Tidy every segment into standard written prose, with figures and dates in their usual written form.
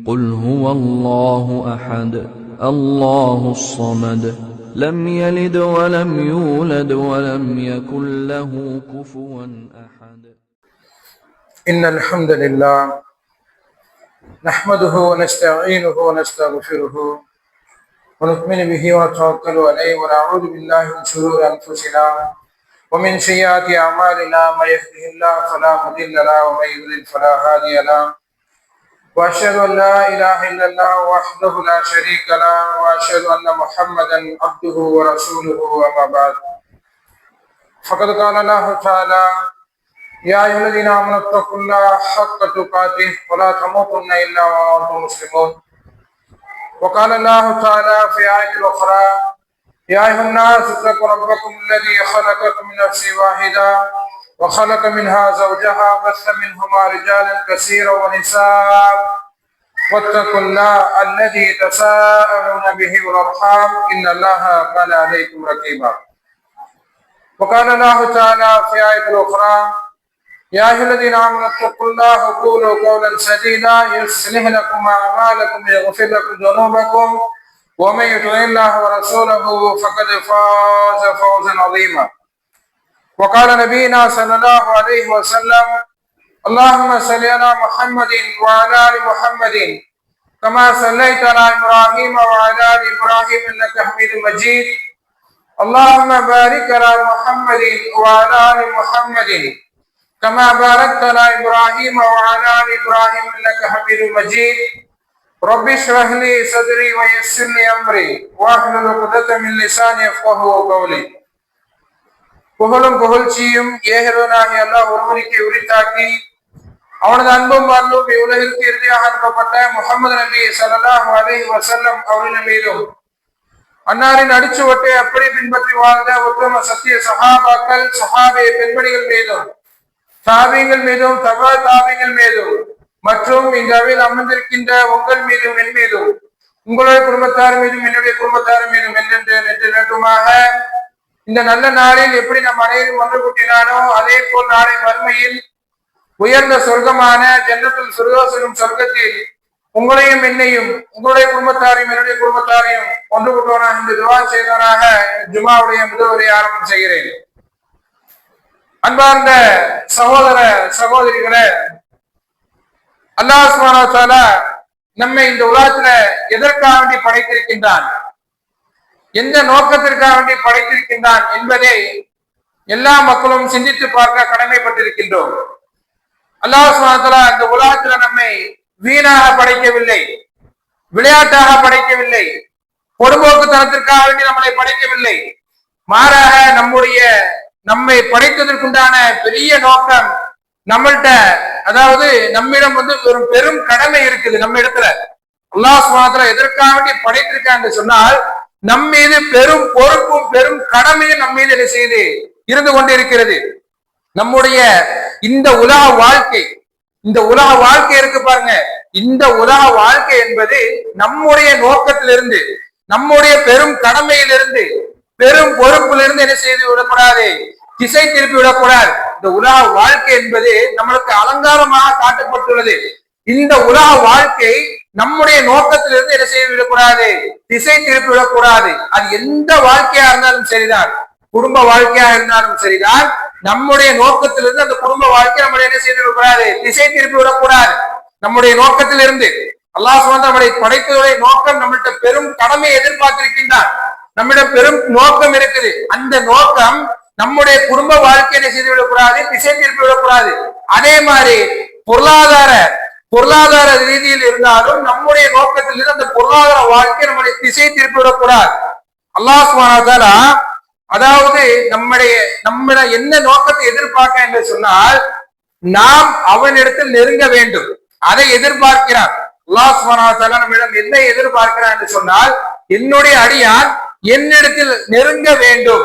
قل هو الله أحد الله الصمد لم يلد ولم يولد ولم يكن له كفوا أحد. إن الحمد لله نحمده ونستعينه ونستغفره ونؤمن به ونتوكل عليه ونعوذ بالله من شرور أنفسنا ومن سيئات أعمالنا. من يهده الله فلا مضل له ومن يضلل فلا هادي له. وأشهد أن لا إله إلا الله وحده لا شريك له وأشهد أن محمدا عبده ورسوله. أما بعد فقد قال الله تعالى: يا أيها الذين آمنوا اتقوا الله حق تقاته ولا تموتن إلا وأنتم مسلمون. وقال الله تعالى في آية أخرى: يا أيها الناس اتقوا ربكم الذي خلقكم من نفس واحدة وخلق منها زوجها وبث منهما رجالا كثيرا ونساء واتقوا الله الذي تساءلون به والأرحام إن الله كان عليكم رقيبا. وقال الله تعالى في آية أخرى: يا أيها الذين آمنوا اتقوا الله وقولوا قولا سديدا يصلح لكم أعمالكم ويغفر لكم ذنوبكم ومن يطع الله ورسوله فقد فاز فوزا عظيما. وقال نبينا صلى الله عليه وسلم: اللهم صل على محمد وعلى آل محمد كما صليت على إبراهيم وعلى آل إبراهيم إنك حميد مجيد. اللهم بارك على محمد وعلى آل محمد كما باركت على إبراهيم وعلى آل إبراهيم إنك حميد مجيد. رب اشرح لي صدري ويسر لي أمري واحلل عقدة من لساني يفقهوا قولي. புகழும் புகழ்ச்சியும் ஏகனாகிய அல்லாஹ் ஒருவனுக்கு உரித்தாக்கி அவனது அன்பும் அருளும் இவ்வுலகிற்கு இறுதியாக அனுப்பப்பட்ட முஹம்மது நபி ஸல்லல்லாஹு அலைஹி வஸல்லம் அவர்களின் மீதும் அன்னாரின் அடிச்சுவட்டை அப்படி பின்பற்றி வாழ்ந்த உத்தம சத்திய சஹாபாக்கள் சஹாபே பெண்மணிகள் மீதும் தாபியங்கள் மீதும் தபா தாபியங்கள் மீதும் மற்றும் இந்த அவையில் அமர்ந்திருக்கின்ற உங்கள் மீதும் என் மீதும் உங்களுடைய குடும்பத்தார் மீதும் என்னுடைய குடும்பத்தார் மீதும் என்று வேண்டுமாக இந்த நல்ல நாளில் எப்படி நம் அனைவரும் ஒன்று கூட்டினானோ அதே போல் நாளை மறுமையில் உயர்ந்த சொர்க்கமான ஜன்னத்துல் ஃபிர்தௌஸ் எனும் சொர்க்கத்தில் உங்களையும் என்னையும் உங்களுடைய குடும்பத்தாரையும் என்னுடைய குடும்பத்தாரையும் ஒன்று கூட்டுவனாக இந்த துவா செய்தவனாக ஜுமாவுடைய முதல் உரையை ஆரம்பம் செய்கிறேன். அன்பார்ந்த சகோதர சகோதரிகளே, அல்லாஹ் சுப்ஹானஹு வ தஆலா நம்மை இந்த உலகத்துல எதற்காக வேண்டி படைத்திருக்கின்றான், எந்த நோக்கத்திற்காக வேண்டி படைத்திருக்கின்றான் என்பதை எல்லா மக்களும் சிந்தித்து பார்க்க கடமைப்பட்டிருக்கின்றோம். அல்லாஹ் சுப்ஹானஹு வ தஆலா இந்த உலகத்துல நம்மை வீணாக படைக்கவில்லை, விளையாட்டாக படைக்கவில்லை, பொடுபோக்குத்தனத்திற்காக வேண்டி நம்மளை படைக்கவில்லை. மாறாக நம்மை படைத்ததற்குண்டான பெரிய நோக்கம் நம்மள்கிட்ட, அதாவது நம்மிடம் ஒரு பெரும் கடமை இருக்குது. நம்ம இடத்துல அல்லாஹ் சுப்ஹானஹு வ தஆலா எதற்காக வேண்டி படைத்திருக்கான்னு சொன்னால் நம் மீது பெரும் பொறுப்பும் பெரும் கடமையும் நம் மீது என்ன செய்து இருந்து கொண்டிருக்கிறது. நம்முடைய இந்த உலக வாழ்க்கை இருக்கு பாருங்க, இந்த உலக வாழ்க்கை என்பது நம்முடைய நோக்கத்திலிருந்து, நம்முடைய பெரும் கடமையிலிருந்து, பெரும் பொறுப்பிலிருந்து என்ன செய்து விடக்கூடாது, திசை திருப்பி விடக்கூடாது. இந்த உலக வாழ்க்கை என்பது நம்மளுக்கு அலங்காரமாக காட்டப்பட்டுள்ளது. இந்த உலக வாழ்க்கை நம்முடைய நோக்கத்திலிருந்து என்ன செய்து விடக்கூடாது, திசை திருப்பி விடக்கூடாது. அது எந்த வாழ்க்கையா இருந்தாலும் சரிதான், குடும்ப வாழ்க்கையா இருந்தாலும் சரிதான், நம்முடைய நோக்கத்திலிருந்து அந்த குடும்ப வாழ்க்கை நம்மளை என்ன செய்து விடக்கூடாது, திசை திருப்பி விடக்கூடாது. நம்முடைய நோக்கத்திலிருந்து அல்லாஹ் சுப்ஹானஹு வ தஆலா நம்மளை படைத்ததுடைய நோக்கம், நம்மள்கிட்ட பெரும் கடமையை எதிர்பார்த்திருக்கின்றான். நம்மிடம் பெரும் நோக்கம் இருக்குது. அந்த நோக்கம் நம்முடைய குடும்ப வாழ்க்கையை செய்து விடக்கூடாது, திசை திருப்பி விடக்கூடாது. அதே மாதிரி பொருளாதார ரீதியில் இருந்தாலும் நம்முடைய நோக்கத்திலிருந்து அந்த பொருளாதார வாழ்க்கை நம்முடைய திசை திருப்பி விடக்கூடாது. அல்லாஹ் சுப்ஹானஹு வ தஆலா அதாவது நம்ம என்ன நோக்கத்தை எதிர்பார்க்க என்று சொன்னால், நாம் அவனிடத்தில் நெருங்க வேண்டும், அதை எதிர்பார்க்கிறான். அல்லாஹ் சுப்ஹானஹு வ தஆலா நம்மிடம் என்ன எதிர்பார்க்கிறான் என்று சொன்னால், என்னுடைய அடியான் என்னிடத்தில் நெருங்க வேண்டும்,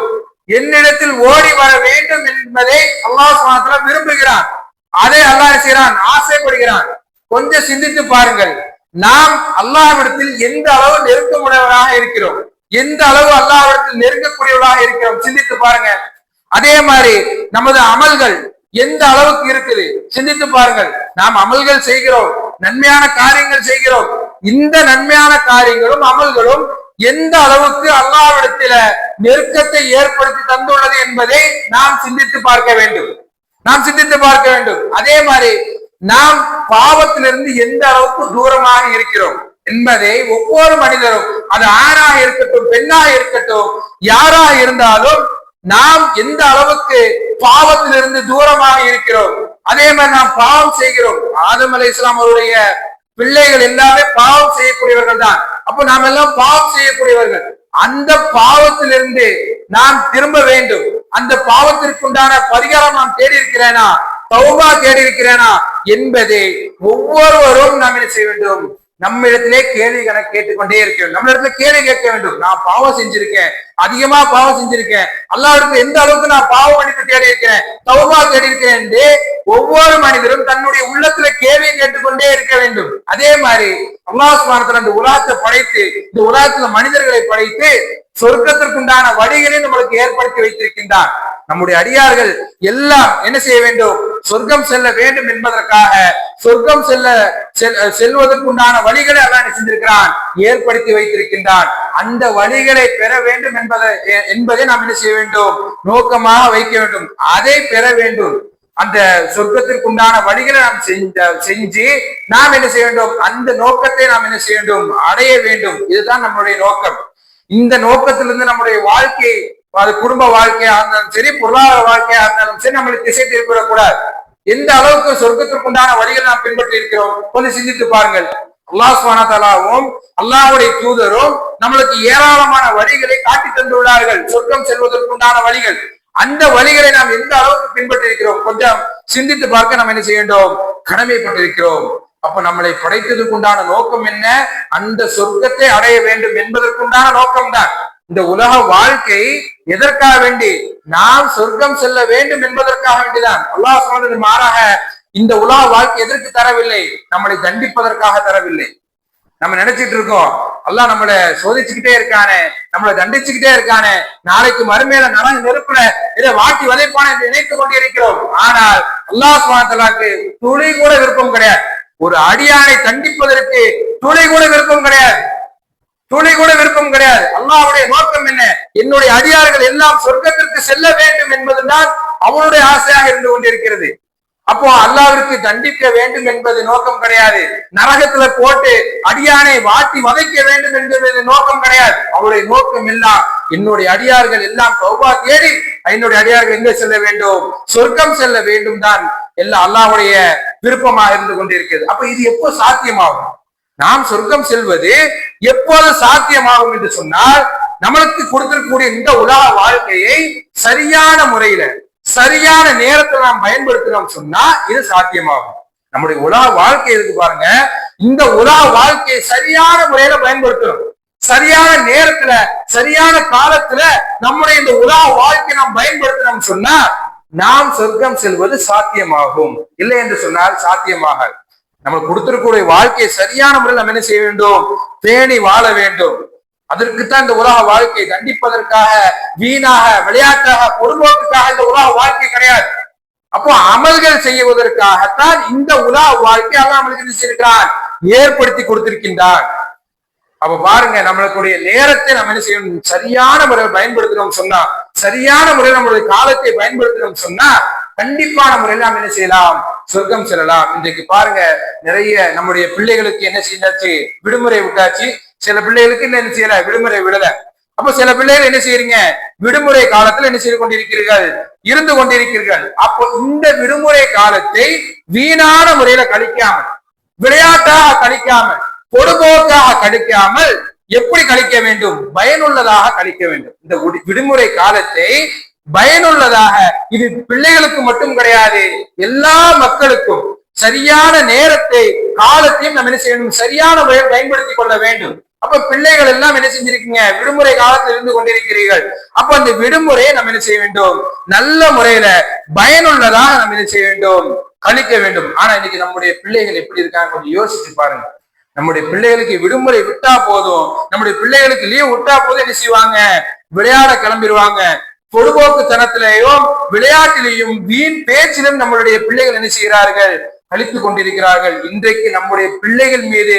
என்னிடத்தில் ஓடி வர வேண்டும் என்பதை அல்லாஹ் சுப்ஹானஹு வ தஆலா விரும்புகிறான். அதை அல்லாஹ் செய்கிறான், ஆசைப்படுகிறான். கொஞ்சம் சிந்தித்து பாருங்கள், நாம் அல்லாஹ்விடத்தில் எந்த அளவு நெருக்கமுடையவராக இருக்கிறோம், எந்த அளவு அல்லாஹ்விடத்தில் நெருங்கக்கூடியவராக இருக்கிறோம், சிந்தித்து பாருங்க. அதே மாதிரி நமது அமல்கள் எந்த அளவுக்கு இருக்குது சிந்தித்து பாருங்கள். நாம் அமல்கள் செய்கிறோம், நன்மையான காரியங்கள் செய்கிறோம். இந்த நன்மையான காரியங்களும் அமல்களும் எந்த அளவுக்கு அல்லாஹ்விடத்தில நெருக்கத்தை ஏற்படுத்தி தந்துள்ளது என்பதை நாம் சிந்தித்து பார்க்க வேண்டும். அதே மாதிரி நாம் பாவத்திலிருந்து எந்த அளவுக்கு தூரமாக இருக்கிறோம் என்பதை ஒவ்வொரு மனிதரும், அது ஆணாக இருக்கட்டும் பெண்ணாக இருக்கட்டும் யாராக இருந்தாலும், நாம் எந்த அளவுக்கு பாவத்திலிருந்து தூரமாக இருக்கிறோம். அதே மாதிரி நாம் பாவம் செய்கிறோம். ஆதம் அலைஹிஸ்ஸலாம் அவருடைய பிள்ளைகள் எல்லாமே பாவம் செய்யக்கூடியவர்கள் தான். அப்போ நாம் எல்லாம் பாவம் செய்யக்கூடியவர்கள். அந்த பாவத்திலிருந்து நாம் திரும்ப வேண்டும். அந்த பாவத்திற்குண்டான பரிகாரம் நாம் தேடி இருக்கிறேனா, தௌபா தேடி இருக்கிறேனா என்பதை ஒவ்வொருவரும் நாம் என்ன செய்ய வேண்டும்? நம்ம இடத்திலே கேள்வி கணக்கு கேட்டுக்கொண்டே இருக்க வேண்டும். நம்ம இடத்துல கேள்வி கேட்க வேண்டும். நான் பாவம் செஞ்சிருக்கேன், அதிகமா பாவம் செஞ்சிருக்கேன், அல்லாஹ்விடத்துல எந்த அளவுக்கு நான் பாவ மன்னிப்பு தேடி இருக்கிறேன், தௌபா தேடி இருக்கிறேன் என்று ஒவ்வொரு மனிதரும் தன்னுடைய உள்ளத்துல கேள்வி கேட்டுக்கொண்டே இருக்க வேண்டும். அதே மாதிரி அல்லாஹ் சுப்ஹானஹு வ தஆலா இந்த உலகத்தை படைத்து, இந்த உலகத்துல மனிதர்களை படைத்து சொர்க்கத்திற்குண்டான வழிகளை நம்மளுக்கு ஏற்படுத்தி வைத்திருக்கின்றார். நம்முடைய அடியார்கள் எல்லாம் என்ன செய்ய வேண்டும்? சொர்க்கம் செல்ல வேண்டும் என்பதற்காக சொர்க்கம் செல்வதற்குண்டான வழிகளை அல்லாஹ் என்ன செஞ்சிருக்கிறான்? ஏற்படுத்தி வைத்திருக்கின்றான். அந்த வழிகளை பெற வேண்டும் என்பதை நாம் என்ன செய்ய வேண்டும்? நோக்கமாக வைக்க வேண்டும். அதை பெற வேண்டும். அந்த சொர்க்கத்திற்குண்டான வழிகளை நாம் செஞ்சு நாம் என்ன செய்ய வேண்டும்? அந்த நோக்கத்தை நாம் என்ன செய்ய வேண்டும்? அடைய வேண்டும். இதுதான் நம்மளுடைய நோக்கம். இந்த நோக்கத்திலிருந்து நம்முடைய வாழ்க்கை, அது குடும்ப வாழ்க்கையா இருந்தாலும் சரி, பொருளாதார வாழ்க்கையா இருந்தாலும் சரி, நம்மளுக்கு திசை திருப்பிடக்கூடாது. எந்த அளவுக்கு சொர்க்கத்திற்குண்டான வழிகளை நாம் பின்பற்றி இருக்கிறோம் கொஞ்சம் சிந்தித்து பாருங்கள். அல்லாஹ் சுப்ஹானஹு வ தஆலாவும் அல்லாஹ்வுடைய தூதரும் நம்மளுக்கு ஏராளமான வழிகளை காட்டி தந்துள்ளார்கள், சொர்க்கம் செல்வதற்குண்டான வழிகள். அந்த வழிகளை நாம் எந்த அளவுக்கு பின்பற்றி இருக்கிறோம் கொஞ்சம் சிந்தித்து பார்க்க நாம் என்ன செய்ய வேண்டும்? கடமைப்பட்டிருக்கிறோம். அப்ப நம்மளை படைத்ததுக்குண்டான நோக்கம் என்ன? அந்த சொர்க்கத்தை அடைய வேண்டும் என்பதற்குண்டான நோக்கம்தான். இந்த உலக வாழ்க்கை எதற்காக வேண்டி? நாம் சொர்க்கம் செல்ல வேண்டும் என்பதற்காக வேண்டிதான். அல்லாஹ் சொன்னது மாறாக இந்த உலக வாழ்க்கை எதற்கு தரவில்லை? நம்மளை தண்டிப்பதற்காக தரவில்லை. நம்ம நினைச்சிட்டு இருக்கோம் அல்லாஹ் நம்மளை சோதிச்சுக்கிட்டே இருக்கானே, நம்மளை தண்டிச்சுக்கிட்டே இருக்கானே, நாளைக்கு மறுமையில நெருப்புல இதை வாட்டி வதைப்பான என்று நினைத்துக் கொண்டிருக்கிறோம். ஆனால் அல்லாஹ் சுப்ஹானஹு வ தஆலாக்கு துளி கூட விருப்பம் கிடையாது. ஒரு அடியானை தண்டிப்பதற்கு துளி கூட விருப்பம் கிடையாது. அல்லாஹ்வுடைய நோக்கம் என்ன? என்னுடைய அடியார்கள் எல்லாம் சொர்க்கத்திற்கு செல்ல வேண்டும் என்பதுதான் அவனுடைய ஆசையாக இருந்து கொண்டிருக்கிறது. அப்போ அல்லாஹ்விற்கு தண்டிக்க வேண்டும் என்பது நோக்கம் கிடையாது. நரகத்துல போட்டு அடியானை வாட்டி வதைக்க வேண்டும் என்பது நோக்கம் கிடையாது. அவருடைய நோக்கம் எல்லாம் என்னுடைய அடியார்கள் எல்லாம் தௌபா தேடி என்னுடைய அடியார்கள் எங்க செல்ல வேண்டும்? சொர்க்கம் செல்ல வேண்டும் தான் எல்லாம் அல்லாஹ்வுடைய விருப்பமாக இருந்து கொண்டிருக்கிறது. அப்ப இது எப்போ சாத்தியமாகும்? நாம் சொர்க்கம் செல்வது எப்போது சாத்தியமாகும் என்று சொன்னால், நம்மளுக்கு கொடுத்திருக்கக்கூடிய இந்த உலக வாழ்க்கையை சரியான முறையில சரியான நேரத்தில் நாம் பயன்படுத்தினோம் சொன்னா இது சாத்தியமாகும். நம்முடைய உலக வாழ்க்கை இருக்கு பாருங்க, இந்த உலக வாழ்க்கையை சரியான முறையில பயன்படுத்தணும். சரியான நேரத்துல சரியான காலத்துல நம்முடைய இந்த உலக வாழ்க்கை நாம் பயன்படுத்தினோம் சொன்னா நாம் சொர்க்கம் செல்வது சாத்தியமாகும். இல்லை என்று சொன்னால் சாத்தியமாகாது. நம்ம கொடுத்திருக்கக்கூடிய வாழ்க்கையை சரியான முறையில் நம்ம என்ன செய்ய வேண்டும்? பேணி வாழ வேண்டும். அதற்குத்தான் இந்த உலக வாழ்க்கை. தண்டிப்பதற்காக, வீணாக, விளையாட்டாக, பொதுநோக்குக்காக இந்த உலக வாழ்க்கை கிடையாது. அப்போ அமல்கள் செய்வதற்காகத்தான் இந்த உலக வாழ்க்கை அல்லாஹ் நம்மளுக்கு செய்திருக்கிறான், ஏற்படுத்தி கொடுத்திருக்கின்றான். அப்ப பாருங்க, நம்மளுடைய நேரத்தை நம்ம என்ன செய்யணும்? சரியான முறையில் பயன்படுத்தணும் சொன்னா, சரியான முறையில் நம்மளுடைய காலத்தை பயன்படுத்தணும் சொன்னா கண்டிப்பான முறையில் நாம் என்ன செய்யலாம்? சொர்க்கம் செல்லலாம். இன்றைக்கு பாருங்க, நிறைய நம்முடைய பிள்ளைகளுக்கு என்ன செய்யாச்சு? விடுமுறை விட்டாச்சு. சில பிள்ளைகளுக்கு என்ன செய்யல? விடுமுறை விடல. அப்ப சில பிள்ளைகள் என்ன செய்யறீங்க? விடுமுறை காலத்துல என்ன செய்து கொண்டிருக்கிறீர்கள்? இருந்து கொண்டிருக்கிறீர்கள். அப்போ இந்த விடுமுறை காலத்தை வீணான முறையில கழிக்காமல், விளையாட்டாக கழிக்காமல், பொதுபோக்காக கழிக்காமல் எப்படி கழிக்க வேண்டும்? பயனுள்ளதாக கழிக்க வேண்டும். இந்த விடுமுறை காலத்தை பயனுள்ளதாக, இது பிள்ளைகளுக்கு மட்டும் கிடையாது, எல்லா மக்களுக்கும் சரியான நேரத்தை, காலத்தையும் நம்ம என்ன செய்யணும்? சரியான முறையில் பயன்படுத்திக் கொள்ள வேண்டும். அப்ப பிள்ளைகள் எல்லாம் என்ன செஞ்சிருக்கீங்க? விடுமுறை காலத்தில் இருந்து கொண்டிருக்கிறீர்கள். அப்ப அந்த விடுமுறையை நம்ம என்ன செய்ய வேண்டும்? நல்ல முறையில பயனுள்ளதாக நம்ம என்ன செய்ய வேண்டும்? கழிக்க வேண்டும். ஆனா இன்னைக்கு நம்முடைய பிள்ளைகள் எப்படி இருக்காங்க கொஞ்சம் யோசிச்சு பாருங்க. நம்முடைய பிள்ளைகளுக்கு விடுமுறை விட்டா போதும், நம்முடைய பிள்ளைகளுக்கு லீவ் விட்டா போதும் என்ன செய்வாங்க? விளையாட கிளம்பிடுவாங்க. பொதுபோக்குத்தனத்திலேயும் விளையாட்டிலையும் வீண் பேச்சிலும் நம்மளுடைய பிள்ளைகள் என்ன செய்கிறார்கள்? கழித்துக் கொண்டிருக்கிறார்கள். இன்றைக்கு நம்முடைய பிள்ளைகள் மீது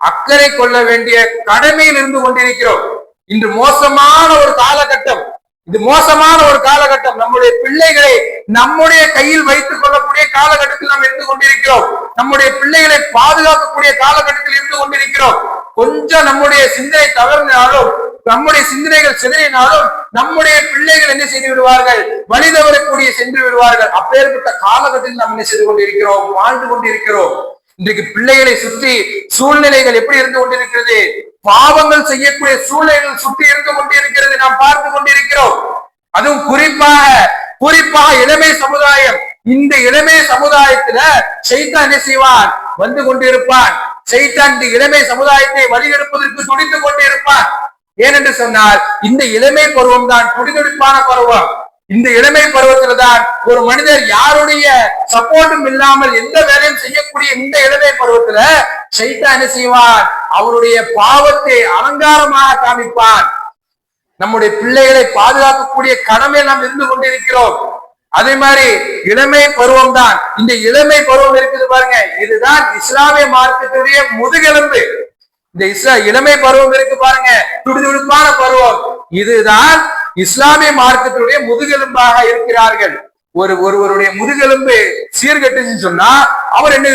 அக்கறை கொள்ள வேண்டிய கடமையில் இருந்து கொண்டிருக்கிறோம். இன்று மோசமான ஒரு காலகட்டம், இது மோசமான ஒரு காலகட்டம். நம்முடைய பிள்ளைகளை நம்முடைய கையில் வைத்துக் கொள்ளக்கூடிய காலகட்டத்தில் நாம் இருந்து கொண்டிருக்கிறோம். நம்முடைய பிள்ளைகளை பாதுகாக்கக்கூடிய காலகட்டத்தில் இருந்து கொண்டிருக்கிறோம். கொஞ்சம் நம்முடைய சிந்தனை தவறினாலும், நம்முடைய சிந்தனைகள் சிதறினாலும் நம்முடைய பிள்ளைகள் என்ன செய்து விடுவார்கள், வழி தவறக்கூடிய சென்று விடுவார்கள். அப்பேற்பட்ட காலகட்டத்தில் நாம் என்ன செய்து கொண்டிருக்கிறோம், வாழ்ந்து கொண்டிருக்கிறோம். இன்றைக்கு பிள்ளைகளை சுற்றி சூழ்நிலைகள் எப்படி இருந்து கொண்டிருக்கிறது, பாவங்கள் செய்யக்கூடிய சூழ்நிலைகள் சுற்றி இருந்து கொண்டிருக்கிறது, நாம் பார்த்து கொண்டிருக்கிறோம். அதுவும் குறிப்பாக இளமை சமுதாயம். இந்த இளமை சமுதாயத்துல சைத்தான் என்ன செய்வான், வந்து கொண்டிருப்பான். சைத்தான் இந்த இளமை சமுதாயத்தை வழியெடுப்பதற்கு துடித்துக் கொண்டிருப்பான். ஏனென்று சொன்னால் இந்த இளமை பருவம் தான் துடிதுடிப்பான பருவம். இந்த இளமை பருவத்துல தான் ஒரு மனிதர் யாருடைய சப்போர்ட்டும் இல்லாமல் எந்த வேலையும் செய்யக்கூடிய இந்த இளமை பருவத்துல சைத்தான் என்ன செய்வான், அவருடைய பாவத்தை அலங்காரமாக காமிப்பான். நம்முடைய பிள்ளைகளை பாதுகாக்கக்கூடிய கடமை நாம் இருந்து கொண்டிருக்கிறோம். அதே மாதிரி இளமை பருவம் தான். இந்த இளமை பருவம் இருக்குது பாருங்க, இதுதான் இஸ்லாமிய மார்க்கத்துடைய முதுகெலும்பு. இந்த இளமை பருவம் இருக்கு பாருங்க, துடிதுடிப்பான பருவம், இதுதான் இஸ்லாமிய மார்க்கத்தினுடைய முதுகெலும்பாக இருக்கிறார்கள். ஒருவருடைய முதுகெலும்பு சீர்கட்டுன்னு சொன்னா அவர் என்ன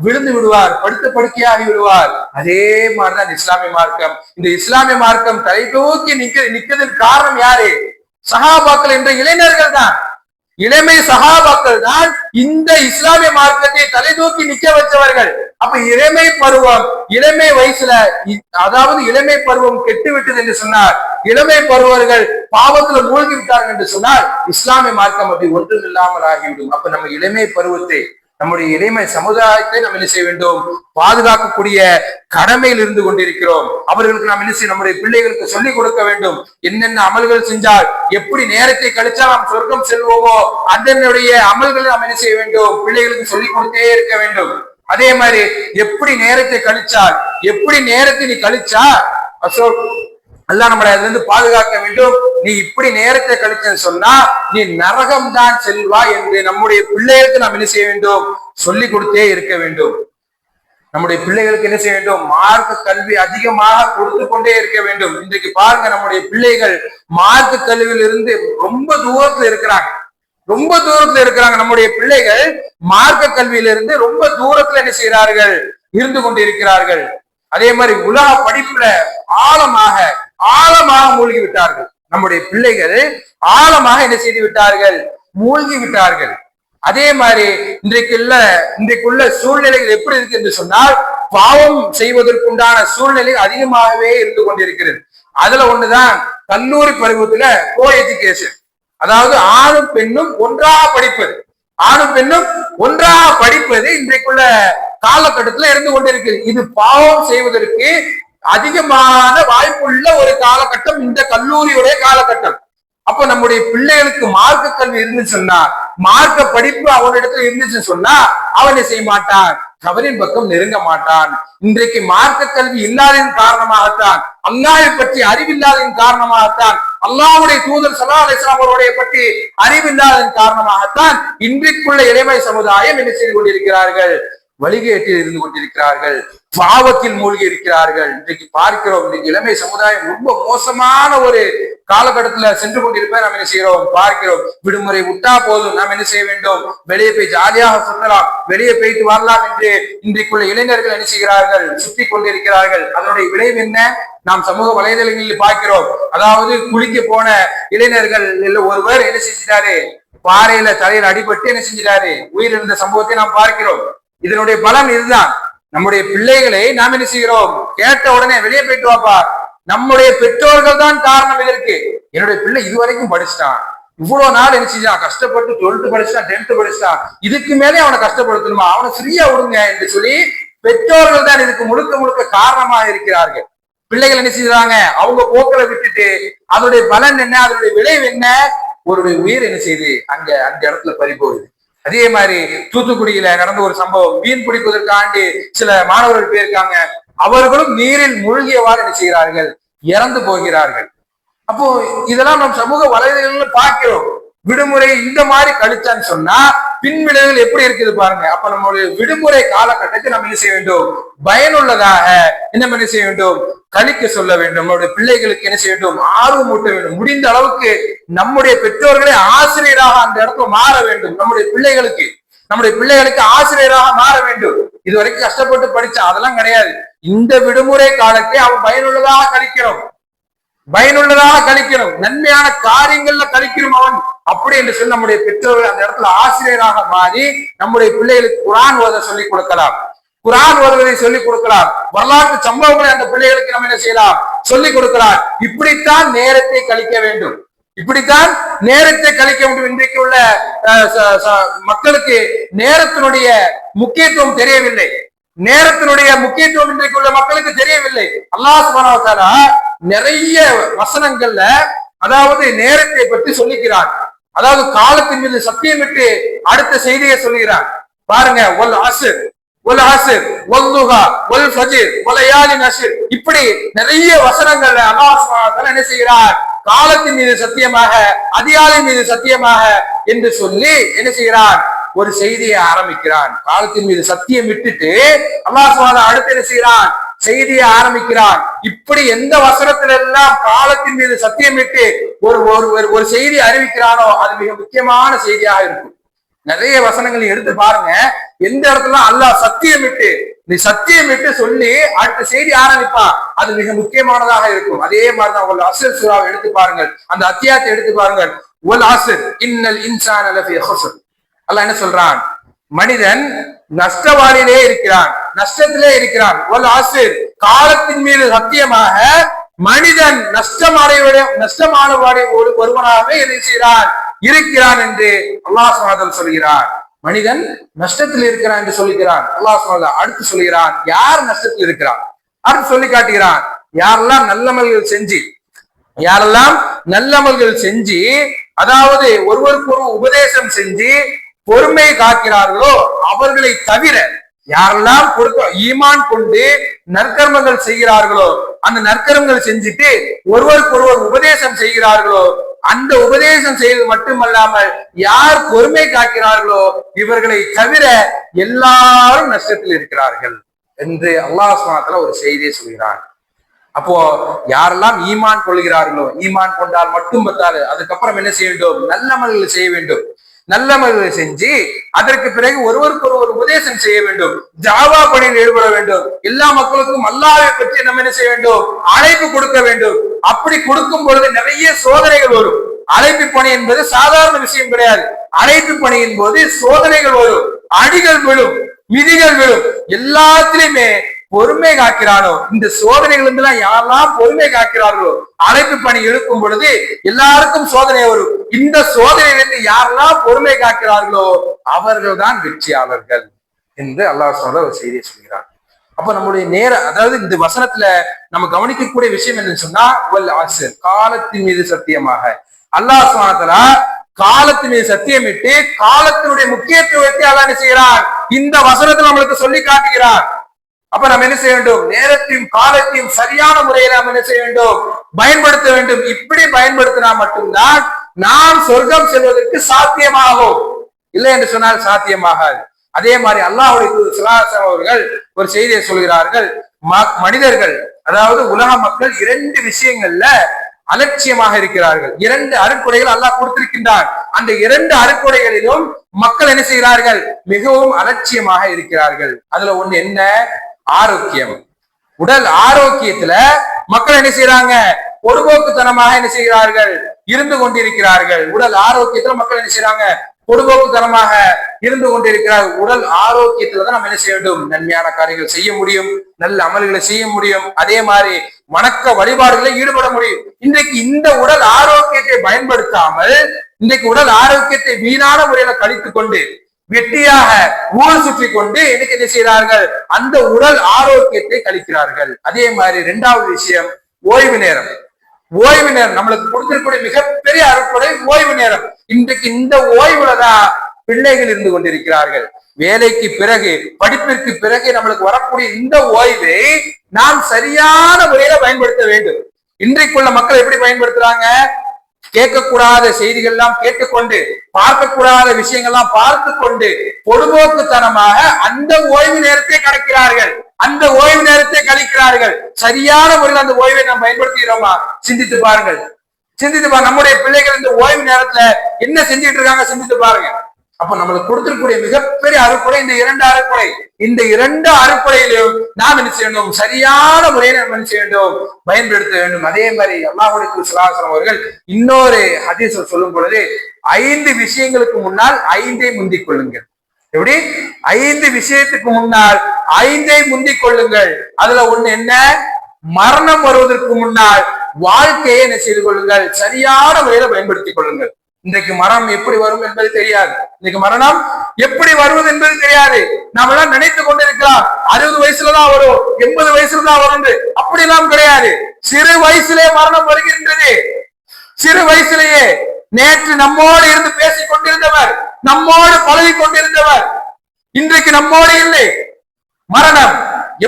விழுந்து விடுவார், படுத்த படுக்கையாகி விடுவார். அதே மாதிரிதான் இஸ்லாமிய மார்க்கம். இந்த இஸ்லாமிய மார்க்கம் தலை தூக்கி நிக்கிறதுக்கு காரணம் யாரு, சஹாபாக்கள் என்ற இளைஞர்கள் தான். இளமை சஹாபாக்கள் தான் இந்த இஸ்லாமிய மார்க்கத்தை தலை தூக்கி நிக்க வச்சவர்கள். அப்ப இளமை பருவம், இளமை வயசுல, அதாவது இளமை பருவம் கெட்டு விட்டது என்று சொன்னார், இளமை பருவர்கள் பாவத்துல மூழ்கி விட்டார்கள் என்று சொன்னால் இஸ்லாமிய மார்க்கம் அப்படி ஒன்றும் இல்லாமல் ஆகிவிடும். அப்ப நம்ம இளமை பருவத்தை, நம்முடைய இளமை சமுதாயத்தை நாம் என்ன செய்ய வேண்டும், பாதுகாக்கக்கூடிய கடமையில் இருந்து கொண்டிருக்கிறோம். அவர்களுக்கு நாம் என்ன செய்ய, நம்முடைய பிள்ளைகளுக்கு சொல்லிக் கொடுக்க வேண்டும். என்னென்ன அமல்கள் செஞ்சால், எப்படி நேரத்தை கழிச்சால் நாம் சொர்க்கம் செல்வோமோ அதனுடைய அமல்களை நாம் என்ன செய்ய வேண்டும், பிள்ளைகளுக்கு சொல்லிக் கொடுத்தே இருக்க வேண்டும். அதே மாதிரி எப்படி நேரத்தை கழிச்சால், எப்படி நேரத்தை நீ கழிச்சா அல்லாஹ் நம்மளை அதுல இருந்து பாதுகாக்க வேண்டும். நீ இப்படி நேரத்தை கழிச்சன்னு சொன்னா நீ நரகம் தான் செல்வா என்று நம்முடைய பிள்ளைகளுக்கு நாம் என்ன செய்ய வேண்டும், சொல்லிக் கொடுத்தே இருக்க வேண்டும். நம்முடைய பிள்ளைகளுக்கு என்ன செய்ய வேண்டும், மார்க்க கல்வி அதிகமாக கொடுத்து கொண்டே இருக்க வேண்டும். இன்றைக்கு பாருங்க, நம்முடைய பிள்ளைகள் மார்க்க கல்வியில இருந்து ரொம்ப தூரத்துல இருக்கிறாங்க, ரொம்ப தூரத்துல இருக்கிறாங்க. நம்முடைய பிள்ளைகள் மார்க்க கல்வியிலிருந்து ரொம்ப தூரத்துல என்ன செய்கிறார்கள், இருந்து கொண்டிருக்கிறார்கள். அதே மாதிரி உலக படிப்புல ஆழமாக மூழ்கி விட்டார்கள். நம்முடைய பிள்ளைகள் ஆழமாக என்ன செய்து விட்டார்கள், மூழ்கி விட்டார்கள். அதே மாதிரி இன்றைக்குள்ள சூழ்நிலைகள் எப்படி இருக்கு என்று சொன்னால், பாவம் செய்வதற்குண்டான சூழ்நிலை அதிகமாகவே இருந்து கொண்டிருக்கிறது. அதுல ஒண்ணுதான் கல்லூரி பருவத்துல கோ எஜுகேஷன், அதாவது ஆணும் பெண்ணும் ஒன்றாக படிப்பது. ஆணும் பெண்ணும் ஒன்றாக படிப்பது இன்றைக்குள்ள காலகட்டத்துல இருந்து கொண்டிருக்கு. இது பாவம் செய்வதற்கு அதிகமான வாய்ப்புள்ள ஒரு காலகட்டம் இந்த கல்லூரியுடைய காலகட்டம். அப்ப நம்முடைய பிள்ளைகளுக்கு மார்க்க கல்வி இருந்துச்சு சொன்னா, மார்க்க படிப்பு அவனிடத்துல இருந்துச்சு சொன்னா அவன் செய்ய மாட்டான், தவறின் பக்கம் நெருங்க மாட்டான். இன்றைக்கு மார்க்க கல்வி இல்லாததின் காரணமாகத்தான், அல்லாஹ்வை பற்றி அறிவில்லாததின் காரணமாகத்தான், அல்லாஹ்வுடைய தூதர் ஸல்லல்லாஹு அலைஹி வஸல்லம் அவருடைய பற்றி அறிவில்லாததின் காரணமாகத்தான் இன்றைக்குள்ள இளமை சமுதாயம் என்ன செய்து கொண்டிருக்கிறார்கள், வழிகேட்டில் இருந்து கொண்டிருக்கிறார்கள், பாவத்தில் மூழ்கி இருக்கிறார்கள். இன்றைக்கு பார்க்கிறோம், இன்றைக்கு இளமை சமுதாயம் ரொம்ப மோசமான ஒரு காலகட்டத்துல சென்று கொண்டிருப்பதை நாம் என்ன செய்கிறோம், பார்க்கிறோம். விடுமுறை விட்டா போதும், நாம் என்ன செய்ய வேண்டும், வெளியே போய் ஜாலியாக சுற்றலாம், வெளியே போயிட்டு வரலாம் என்று இன்றைக்குள்ள இளைஞர்கள் என்ன செய்கிறார்கள், சுற்றி கொண்டிருக்கிறார்கள். அதனுடைய விளைவு என்ன, நாம் சமூக வலைதளங்களில் பார்க்கிறோம். அதாவது குளிக்க போன இளைஞர்கள் ஒருவர் என்ன செஞ்சிட்டாரு, பாறையில தலையில் அடிபட்டு என்ன செஞ்சிட்டாரு, உயிரிழந்த சம்பவத்தை நாம் பார்க்கிறோம். இதனுடைய பலன் இதுதான். நம்முடைய பிள்ளைகளை நாம் என்ன செய்கிறோம், கேட்ட உடனே வெளியே போயிட்டு வாப்பா, நம்முடைய பெற்றோர்கள் தான் காரணம் இதற்கு. என்னுடைய பிள்ளை இதுவரைக்கும் படிச்சுட்டான், இவ்வளவு நாள் என்ன செஞ்சான், கஷ்டப்பட்டு 12th படிச்சுட்டான், 10th படிச்சுட்டான், இதுக்கு மேலே அவனை கஷ்டப்படுத்தணுமா, அவனை ஃப்ரீயா விடுங்க என்று சொல்லி பெற்றோர்கள் தான் இதுக்கு முழுக்க காரணமாக இருக்கிறார்கள். பிள்ளைகள் என்ன செய்யறாங்க, அவங்க போக்களை விட்டுட்டு அதனுடைய பலன் என்ன, அதனுடைய விளைவு என்ன, ஒருடைய உயிர் என்ன செய்யுது, அந்த இடத்துல பறிபோகுது. அதே மாதிரி தூத்துக்குடியில நடந்த ஒரு சம்பவம், மீன் பிடிப்பதற்காண்டி சில மாணவர்கள் போயிருக்காங்க, அவர்களும் நீரில் மூழ்கியவாறு என்ன செய்கிறார்கள், இறந்து போகிறார்கள். அப்போ இதெல்லாம் நம் சமூக வலைதளங்கள்ல பார்க்கிறோம். விடுமுறை இந்த மாதிரி கழிச்சான்னு சொன்னா பின் விளைவுகள் எப்படி இருக்குது பாருங்க. அப்ப நம்மளுடைய விடுமுறை காலகட்டத்தை நம்ம என்ன செய்ய வேண்டும், பயனுள்ளதாக என்ன செய்ய வேண்டும், கழிக்க சொல்ல வேண்டும். நம்மளுடைய பிள்ளைகளுக்கு என்ன செய்ய வேண்டும், ஆர்வம் ஊட்ட வேண்டும். முடிந்த அளவுக்கு நம்முடைய பெற்றோர்களே ஆசிரியராக அந்த இடத்துல மாற வேண்டும். நம்முடைய பிள்ளைகளுக்கு ஆசிரியராக மாற வேண்டும். இதுவரைக்கும் கஷ்டப்பட்டு படிச்சா அதெல்லாம் கிடையாது. இந்த விடுமுறை காலத்தை அவன் பயனுள்ளதாக கழிக்கணும், நன்மையான காரியங்கள்ல கழிக்கணும் அவன். அப்படி என்று சொல்லி நம்முடைய பெற்றோர்கள் அந்த இடத்துல ஆசிரியராக மாறி நம்முடைய பிள்ளைகளுக்கு குர்ஆன் ஓத சொல்லிக் கொடுக்கலாம், குர்ஆன் ஓதுவதை சொல்லிக் கொடுக்கலாம், வரலாற்று சம்பவங்களை அந்த பிள்ளைகளுக்கு நம்ம என்ன செய்யலாம், சொல்லிக் கொடுக்கலாம். இப்படித்தான் நேரத்தை கழிக்க வேண்டும், இன்றைக்கு உள்ள மக்களுக்கு நேரத்தினுடைய முக்கியத்துவம் தெரியவில்லை. இன்றைக்கு உள்ள மக்களுக்கு தெரியவில்லை. அல்லாஹ் சுப்ஹானஹு வ தஆலா நிறைய வசனங்கள்ல அதாவது நேரத்தை பற்றி சொல்லிக்கிறான். அதாவது காலத்தின் மீது சத்தியமிட்டு அடுத்த செய்தியை சொல்லுகிறான். பாருங்க, வல் அஸ்ர் வல் துஹா வல் ஃபஜ்ர் வலயாலின் அஷ்ர், இப்படி நிறைய வசனங்கள்ல அல்லாஹ் சுப்ஹானஹு வ தஆலா என்ன செய்கிறார், காலத்தின் மீது சத்தியமாக, அதிகாலை மீது சத்தியமாக என்று சொல்லி என்ன செய்கிறான், ஒரு செய்தியை ஆரம்பிக்கிறான். காலத்தின் மீது சத்தியம் விட்டுட்டு அல்லாஹ் சுப்ஹானஹு வ தஆலா அடுத்து என்ன செய்கிறான், செய்தியை ஆரம்பிக்கிறான். இப்படி எந்த வசனத்துல எல்லாம் காலத்தின் மீது சத்தியமிட்டு ஒரு செய்தி அறிவிக்கிறானோ அது மிக முக்கியமான செய்தியாக இருக்கும். நிறைய வசனங்களை எடுத்து பாருங்க, எந்த இடத்துல அல்லாஹ் சத்தியமிட்டு சொல்லி அடுத்த செய்தி ஆரம்பிப்பா, அது மிக முக்கியமானதாக இருக்கும். அதே மாதிரிதான் ஒரு அஸ்ர் சூராவை எடுத்து பாருங்கள், அந்த அத்தியாயத்தை எடுத்து பாருங்கள். வல் அஸ்ர் இன்னல் இன்சான லஃபீ ஹுஸ்ர். அல்லாஹ் என்ன சொல்றான், மனிதன் நஷ்டத்திலே இருக்கிறான். வல் அஸ்ர், காலத்தின் மீது சத்தியமாக மனிதன் நஷ்டமானவாடி ஒருவனாகவே இருக்கிறான் என்று அல்லாஹ் சுப்ஹானஹு வ தஆலா சொல்கிறான். மனிதன் நஷ்டத்தில் இருக்கிறான் என்று சொல்லுகிறான். அல்லாஹ் சுப்ஹானஹு வ தஆலா அடுத்து சொல்கிறான், யார் நஷ்டத்தில் இருக்கிறான் அடுத்து சொல்லி காட்டுகிறான். யாரெல்லாம் நல்லமல்கள் செஞ்சு அதாவது ஒருவருக்கு உபதேசம் செஞ்சு பொறுமை காக்கிறார்களோ அவர்களை தவிர, யாரெல்லாம் ஈமான் கொண்டு நற்கர்மங்கள் செய்கிறார்களோ, அந்த நற்கர்மங்கள் செஞ்சுட்டு ஒருவருக்கு ஒருவர் உபதேசம் செய்கிறார்களோ, அந்த உபதேசம் செய்வது மட்டுமல்லாமல் யார் பொறுமை காக்கிறார்களோ இவர்களை தவிர எல்லாரும் நஷ்டத்தில் இருக்கிறார்கள் என்று அல்லாஹ் சுப்ஹானஹு வ தஆலா ஒரு செய்தியை சொல்கிறான். அப்போ யாரெல்லாம் ஈமான் கொள்கிறார்களோ, ஈமான் கொண்டால் மட்டும் பத்தாது, அதுக்கப்புறம் என்ன செய்ய வேண்டும், நல்லமல்களை செய்ய வேண்டும். நல்லமல்களை செஞ்சு அதற்கு பிறகு ஒருவருக்கு ஒருவர் உபதேசம் செய்ய வேண்டும், ஜாவா பணியில் ஈடுபட வேண்டும். எல்லா மக்களுக்கும் அல்லாஹ்வை பற்றி நம்ம என்ன செய்ய வேண்டும், அழைப்பு கொடுக்க வேண்டும். அப்படி கொடுக்கும் பொழுது நிறைய சோதனைகள் வரும். அழைப்பு பணி என்பது சாதாரண விஷயம் கிடையாது. அழைப்பு பணியின் போது சோதனைகள் வரும், அடிகள் விழும், மிதிகள் விழும். எல்லாத்திலுமே பொறுமை காக்கிறானோ, இந்த சோதனைகள் இருந்தெல்லாம் யாரெல்லாம் பொறுமை காக்கிறார்களோ, அழைப்பு பணி எடுக்கும் பொழுது எல்லாருக்கும் சோதனை வரும். இந்த சோதனையிலிருந்து யாரெல்லாம் பொறுமை காக்கிறார்களோ அவர்கள் தான் வெற்றியாளர்கள் என்று அல்லாஹ் சொல்ற ஒரு செய்தியை சொல்கிறார். அப்ப நம்முடைய அதாவது இந்த வசனத்துல நம்ம கவனிக்கக்கூடிய விஷயம் என்னன்னு சொன்னா, வல் அஸ்ர், காலத்தின் மீது சத்தியமாக. அல்லாஹ் சுப்ஹானஹு வ தஆலா காலத்தின் மீது சத்தியமிட்டு காலத்தினுடைய முக்கியத்துவத்தை அல்லாஹ் என்ன செய்கிறான், இந்த வசனத்துல நம்மளுக்கு சொல்லி காட்டுகிறார். அப்ப நம்ம என்ன செய்ய வேண்டும், நேரத்தையும் காலத்தையும் சரியான முறையில் நாம் என்ன செய்ய வேண்டும், பயன்படுத்த வேண்டும். இப்படி பயன்படுத்தினா மட்டும்தான் நாம் சொர்க்கம் செல்வதற்கு சாத்தியமாகும். இல்லை என்று சொன்னால் சாத்தியமாகாது. அதே மாதிரி அல்லாஹ்வுடைய தூதர் ஸல்லல்லாஹு அலைஹி வஸல்லம் அவர்கள் ஒரு செய்தியை சொல்கிறார்கள், மனிதர்கள் அதாவது உலக மக்கள் 2 விஷயங்கள்ல அலட்சியமாக இருக்கிறார்கள். 2 அருட்கொடைகள் அல்லாஹ் கொடுத்திருக்கின்றார். அந்த 2 அருட்கொடைகளிலும் மக்கள் என்ன செய்கிறார்கள், மிகவும் அலட்சியமாக இருக்கிறார்கள். அதுல ஒண்ணு என்ன, ஆரோக்கியம். உடல் ஆரோக்கியத்துல மக்கள் என்ன செய்யறாங்க, பொடுபோக்குத்தனமாக என்ன செய்கிறார்கள், இருந்து கொண்டிருக்கிறார்கள். உடல் ஆரோக்கியத்துல மக்கள் என்ன செய்யறாங்க, பொடுபோக்குத்தனமாக இருந்து கொண்டிருக்கிறார்கள். உடல் ஆரோக்கியத்துலதான் நம்ம என்ன செய்ய வேண்டும், நன்மையான காரியங்கள் செய்ய முடியும், நல்ல அமல்களை செய்ய முடியும். அதே மாதிரி வணக்க வழிபாடுகளை ஈடுபட முடியும். இன்றைக்கு இந்த உடல் ஆரோக்கியத்தை பயன்படுத்தாமல், இன்றைக்கு உடல் ஆரோக்கியத்தை வீணான முறையில கழித்துக் கொண்டு வெட்டியாக ஊர் சுற்றி கொண்டு எனக்கு என்ன செய்கிறார்கள், அந்த உடல் ஆரோக்கியத்தை கழிக்கிறார்கள். அதே மாதிரி 2வது விஷயம், ஓய்வு நேரம். நம்மளுக்கு கொடுத்திருக்கக்கூடிய மிகப்பெரிய அருட்கொடை ஓய்வு நேரம். இன்றைக்கு இந்த ஓய்வுலதான் பிள்ளைகள் இருந்து கொண்டிருக்கிறார்கள். வேலைக்கு பிறகு, படிப்பிற்கு பிறகு நம்மளுக்கு வரக்கூடிய இந்த ஓய்வை நாம் சரியான முறையில பயன்படுத்த வேண்டும். இன்றைக்குள்ள மக்கள் எப்படி பயன்படுத்துறாங்க, கேட்கக்கூடாத செய்திகள் எல்லாம் கேட்டுக்கொண்டு, பார்க்கக்கூடாத விஷயங்கள்லாம் பார்த்து கொண்டு பொதுபோக்குத்தனமாக அந்த ஓய்வு நேரத்தை கழிக்கிறார்கள். அந்த ஓய்வு நேரத்தை கழிக்கிறார்கள். சரியான முறையில் அந்த ஓய்வை நாம் பயன்படுத்துகிறோமா? சிந்தித்து பாருங்கள். சிந்தித்து பாருங்க. நம்முடைய பிள்ளைகள் இந்த ஓய்வு நேரத்துல என்ன செஞ்சுட்டு இருக்காங்க சிந்தித்து பாருங்க. அப்ப நம்மளுக்கு கொடுத்திருக்கக்கூடிய மிகப்பெரிய அறுப்புடை இந்த 2 அறுப்புடை. இந்த 2 அறுப்புடையிலும் நாம் என்ன செய்யணும்? சரியான முறையை நாம் என்ன செய்ய வேண்டும்? பயன்படுத்த வேண்டும். அதே மாதிரி அல்லாஹ்வுடைய தூதர் ஸல்லல்லாஹு அலைஹி வஸல்லம் அவர்கள் இன்னொரு ஹதீஸ் சொல்லும் பொழுது 5 விஷயங்களுக்கு முன்னால் 5ஐ முந்திக் கொள்ளுங்கள். எப்படி? 5 விஷயத்துக்கு முன்னால் 5ஐ முந்திக் கொள்ளுங்கள். அதுல ஒண்ணு என்ன? மரணம் வருவதற்கு முன்னால் வாழ்க்கையை என்ன செய்து கொள்ளுங்கள்? சரியான முறையில பயன்படுத்திக் கொள்ளுங்கள். இன்றைக்கு மரணம் எப்படி வரும் என்பது தெரியாது. இன்னைக்கு மரணம் எப்படி வருவது என்பது தெரியாது. நாம எல்லாம் நினைத்து கொண்டிருக்கலாம் 60 வயசுலதான் வரும், 80 வயசுலதான் வரும். அப்படி எல்லாம் கிடையாது. சிறு வயசுலே மரணம் வருகின்றது. சிறு வயசுலேயே நேற்று நம்மோடு இருந்து பேசிக் கொண்டிருந்தவர், நம்மோடு பழகி கொண்டிருந்தவர் இன்றைக்கு நம்மோடு இல்லை. மரணம்